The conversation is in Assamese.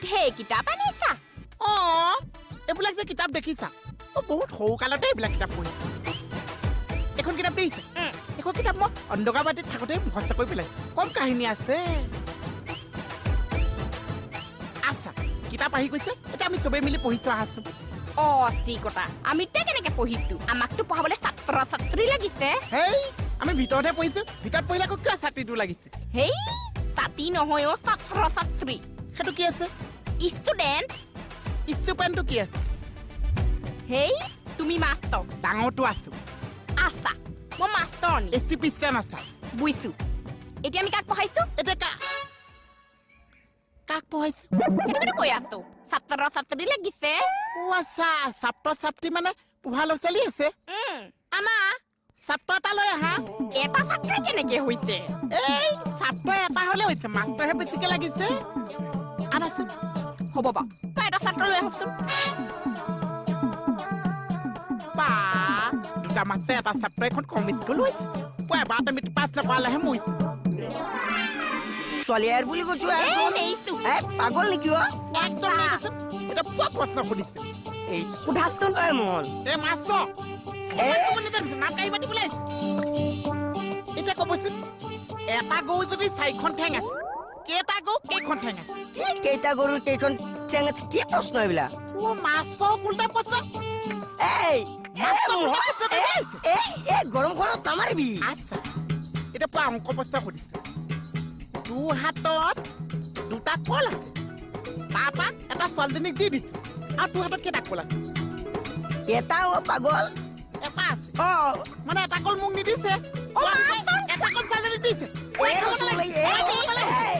সেই কিতাপ আনিছা এইবিলাক যে কিতাপ দেখিছা বহুত সৰু কালতে এইবিলাক কিতাপ পঢ়ি এখন কিতাপ দেখিছে এখন কিতাপ মই অন্ধকাৰবাদীত থাকোঁতে মুখস্থ কৰি পেলাইছো কম কাহিনী আছে আচ্ছা কিতাপ আহি গৈছে এতিয়া আমি চবেই মিলি পঢ়িছো আহাচোন ঠিক কথা আমি কেনেকে পঢ়িছো আমাকতো পঢ়াবলৈ ছাত্ৰ ছাত্ৰী লাগিছে হেই আমি ভিতৰতহে পঢ়িছো ভিতৰত পঢ়িলে আকৌ কিয় ছাত্ৰীটো লাগিছে হেই ছাত্ৰী নহয় ছাত্ৰ ছাত্ৰী সেইটো কি আছে ষ্টুডেণ্ট ষ্টুডেণ্টটো কি আছে হেই তুমি মাষ্টৰ ডাঙৰটো আছো আছা মই মাষ্টৰ এষ্টি পিছান আছা বুজিছো এতিয়া আমি কাক পঢ়াইছো এতিয়া কাক পঢ়াইছো সেইটো কৈ আছো ছাত্ৰ ছাত্ৰী লাগিছে আচ্ছা ছাত্ৰ ছাত্ৰী মানে পঢ়া ল'ৰা ছোৱালী আছে আনা ছাত্ৰ এটা লৈ আহা এটা ছাত্ৰ কেনেকে হৈছে এই ছাত্ৰ এটা হ'লে হৈছে মাষ্টৰহে বেছিকে লাগিছে আনাচোন হ'ব বা তই এটা ছাত্ৰ লৈ আহচোন বা দুটা মাষ্টৰ এটা ছাত্ৰ এখন কম স্কুল হৈছে এবাৰ তুমি পাছ নাপালেহে মৰিছো ছোৱালী আৰ বুলি কৈছো পাগল নেকি একদম নাইদেচোন এটা পুৱা প্ৰশ্ন সুধিছে সোধাচোন মোহন এই মাষ্টৰ নাম কাঢ়ি মাতিবলৈ আহিছে এতিয়া ক'বচোন এটা গৰু যদি 4খন ঠেং আছে কেইটা গৰু কেইখন ঠেং আছে কি কেইটা গৰুৰ কেইখন ঠেং আছে কি প্ৰশ্ন এইবিলাক মাষ্টৰ উল্টা প্ৰশ্ন গৰমখনত নামাৰিবি আচ্ছা এতিয়া পুৱা অংক প্ৰশ্ন সুধিছে তোৰ হাতত দুটা কল আছে তাৰপৰা এটা ছোৱালীজনীক দি দিছে আৰু তোৰ হাতত কেইটা কল আছে এটা পাগল এটা আছে মানে এটা কল মোক নিদিছে এটা কল ছোৱালীজনীক দিছে